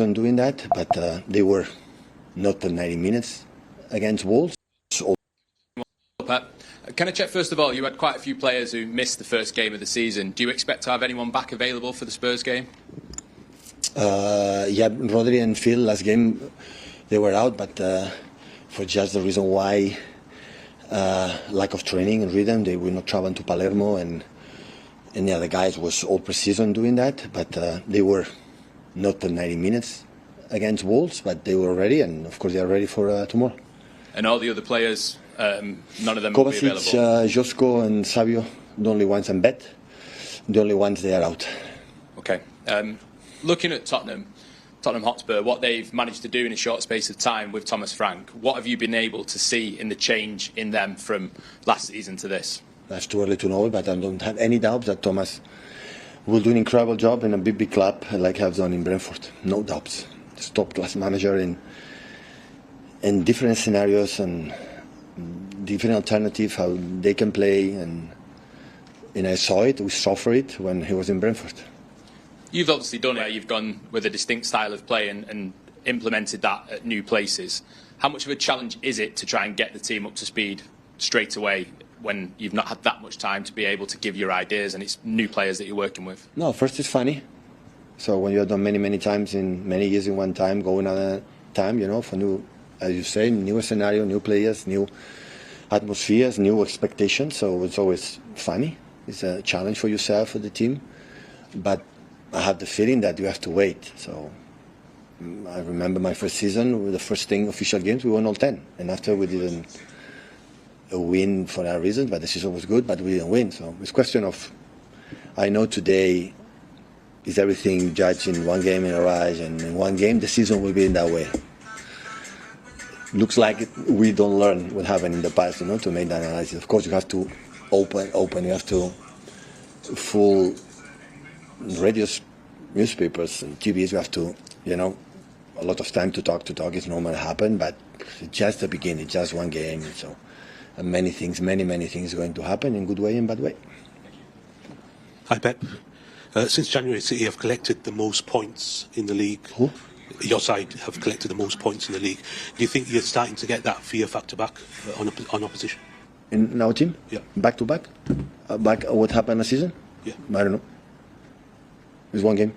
season doing that, but they were not the 90 minutes against Wolves. Pep, can I check first of all, you had quite a few players who missed the first game of the season. Do you expect to have anyone back available for the Spurs game? Yeah, Rodri and Phil last game, they were out, but for just the reason why lack of training and rhythm, they were not traveling to Palermo, and yeah, the guys was all pre-season doing that, but they were not the 90 minutes against Wolves, but they were ready, and of course they are ready for tomorrow. And all the other players, none of them will be available? Kovacic, Josko and Savio, the only ones, and Bet, the only ones they are out. Okay. Looking at Tottenham Hotspur, what they've managed to do in a short space of time with Thomas Frank, what have you been able to see in the change in them from last season to this? That's too early to know, but I don't have any doubts that Thomas will do an incredible job in a big club like he has done in Brentford. No doubts. He's top-class manager in different scenarios and different alternatives, how they can play. And I saw it, we suffered it when he was in Brentford. You've obviously done it. You've gone with a distinct style of play and implemented that at new places. How much of a challenge is it to try and get the team up to speed straight away when you've not had that much time to be able to give your ideas and it's new players that you're working with? No, first it's funny. So when you have done many times in many years in one time, going another time, for new, as you say, new scenario, new players, new atmospheres, new expectations. So it's always funny. It's a challenge for yourself, for the team. But I have the feeling that you have to wait. So I remember my first season, with the first 10 official games, we won all 10. And after we didn't win for our reasons, but the season was good, but we didn't win. So it's a question of, I know today is everything judged in one game in a rise, and in one game the season will be in that way. Looks like we don't learn what happened in the past, to make that analysis. Of course, you have to open, you have to full radios, newspapers and TVs, you have to, a lot of time to talk. It's normal to happen, but it's just the beginning, just one game. So many things going to happen in good way and bad way. Hi, Pep. Since January, City have collected the most points in the league. Who? Your side have collected the most points in the league. Do you think you're starting to get that fear factor back on opposition? In our team? Yeah. Back to back? Back what happened last season? Yeah. I don't know. It's one game.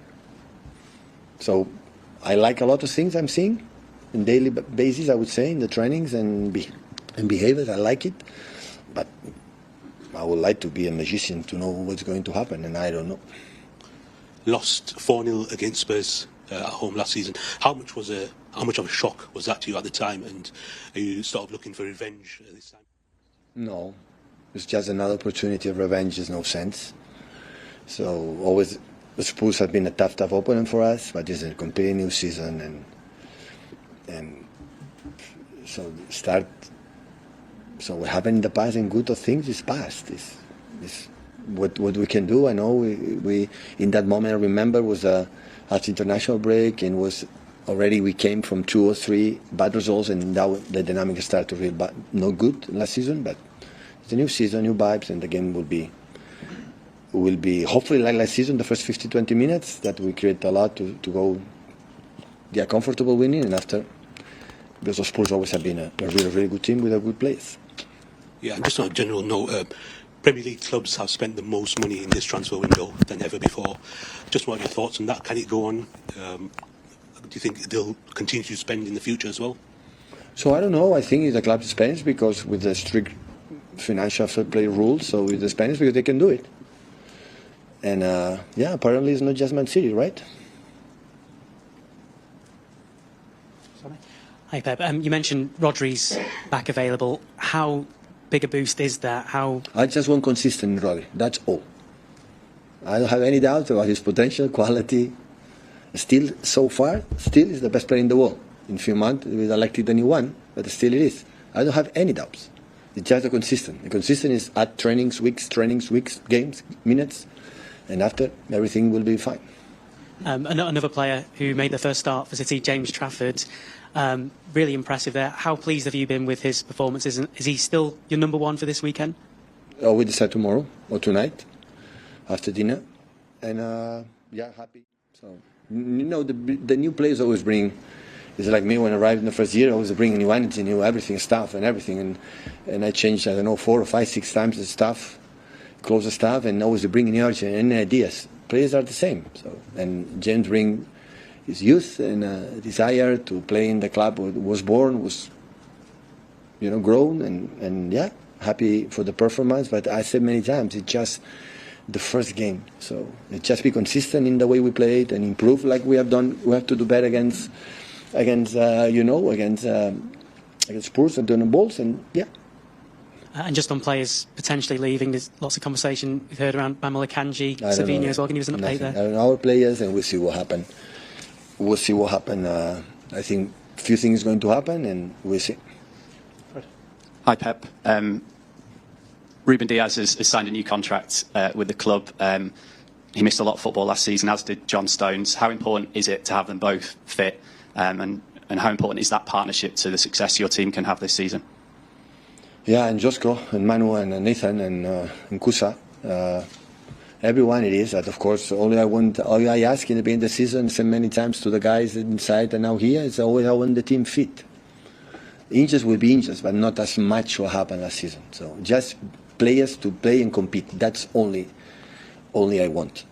So I like a lot of things I'm seeing on daily basis, I would say, in the trainings and behaviors. I like it. But I would like to be a magician to know what's going to happen, and I don't know. Lost 4-0 against Spurs at home last season. How much of a shock was that to you at the time, and are you sort of looking for revenge this time? No, it's just another opportunity of revenge. There's no sense. So always, the Spurs have been a tough opponent for us, but it's a completely new season, and so start. So what happened in the past and good of things is past. It's what we can do. I know we in that moment I remember was at international break, and was already we came from 2 or 3 bad results, and now the dynamic started to feel bad, no good last season. But it's a new season, new vibes, and the game will be hopefully like last season, the first 50-20 minutes that we create a lot to go get comfortable winning, and after, because the Spurs always have been a really good team with a good players. Yeah, and just on a general note, Premier League clubs have spent the most money in this transfer window than ever before. Just what are your thoughts on that? Can it go on? Do you think they'll continue to spend in the future as well? So I don't know. I think the club spends because with the strict financial fair play rules, so with the Spanish because they can do it. And apparently it's not just Man City, right? Hi Pep, you mentioned Rodri's back available. How big a boost is that? I just want consistent Rodri, that's all. I don't have any doubts about his potential, quality. Still, so far, is the best player in the world. In a few months, we elected a new one, but still it is. I don't have any doubts. It's just the consistent. The consistent is at trainings, weeks, games, minutes, and after, everything will be fine. Another player who made the first start for City, James Trafford, really impressive there. How pleased have you been with his performances? Is he still your number one for this weekend? We decide tomorrow or tonight after dinner, and happy. So, the new players always bring. It's like me when I arrived in the first year. I was bringing new energy, new everything, stuff, and everything, and I changed. I don't know 4 or 5, 6 times the stuff, close the stuff, and always bringing new energy and ideas. Players are the same. So, and James bring his youth and desire to play in the club. Was born, was grown, and yeah, happy for the performance. But I said many times, it's just the first game. So it just be consistent in the way we played and improve like we have done. We have to do better against Spurs and Tottenham balls, and yeah. And just on players potentially leaving, there's lots of conversation we've heard around Manuel Akanji, Savinho as well. Can you give us an update there? I don't know our players, and we'll see what happens. We'll see what happens. I think a few things are going to happen, and we'll see. Hi, Pep. Ruben Diaz has signed a new contract with the club. He missed a lot of football last season, as did John Stones. How important is it to have them both fit? And how important is that partnership to the success your team can have this season? Yeah, and Josko, and Manu, and Nathan, and Kusa. Everyone it is. That of course, all I ask in the beginning of the season, so many times to the guys inside and now here, is always I want the team fit. Inches will be inches, but not as much what happened last season. So just players to play and compete. That's only I want.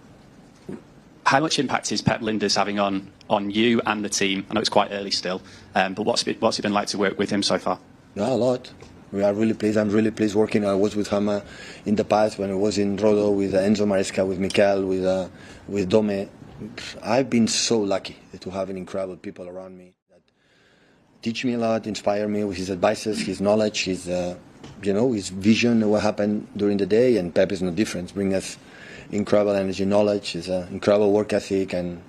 How much impact is Pep Lijnders having on you and the team? I know it's quite early still, but what's it been like to work with him so far? Yeah, a lot. We are really pleased. I'm really pleased working. I was with him in the past when I was in Rodo with Enzo Maresca, with Mikel, with Dome. I've been so lucky to have an incredible people around me that teach me a lot, inspire me with his advices, his knowledge, his vision of what happened during the day. And Pep is no different. Bring us incredible energy, knowledge, his incredible work ethic, and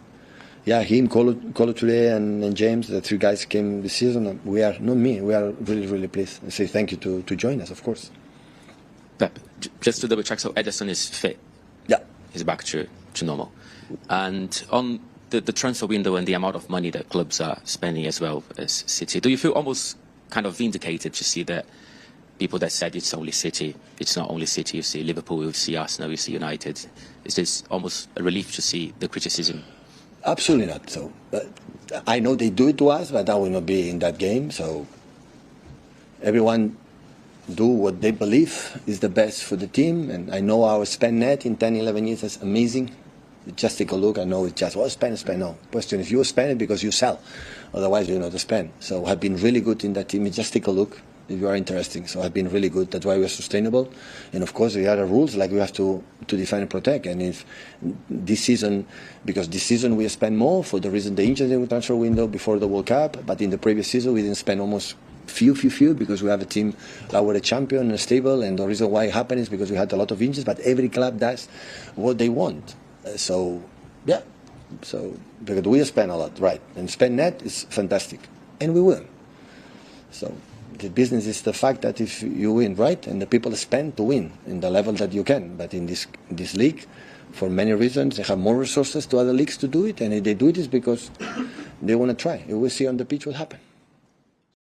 yeah, him, Colo today, and James, the 3 guys came this season. We are really, really pleased. And say thank you to join us, of course. Pep, just to double check, so Ederson is fit? Yeah. He's back to normal. And on the transfer window and the amount of money that clubs are spending as well as City, do you feel almost kind of vindicated to see that people that said it's only City, it's not only City, you see Liverpool, you see Arsenal, you see United? Is this almost a relief to see the criticism? Absolutely not. So I know they do it to us, but I will not be in that game. So everyone do what they believe is the best for the team. And I know our spend net in 10, 11 years is amazing. Just take a look. I know it's just, spend. No. Question is, you spend it because you sell. Otherwise, you know to spend. So I've been really good in that team. Just take a look if you are interested. So I've been really good. That's why we're sustainable. And of course, there are rules like we have to defend and protect. And if this season, because this season we spend more for the reason the injuries in the transfer window before the World Cup, but in the previous season we didn't spend almost few because we have a team that were a champion and stable. And the reason why it happened is because we had a lot of injuries. But every club does what they want. So yeah. So because we spend a lot, right? And spend net is fantastic, and we will. So the business is the fact that if you win, right, and the people spend to win in the level that you can. But in this league, for many reasons, they have more resources to other leagues to do it, and if they do it, it's because they want to try. You will see on the pitch what happens.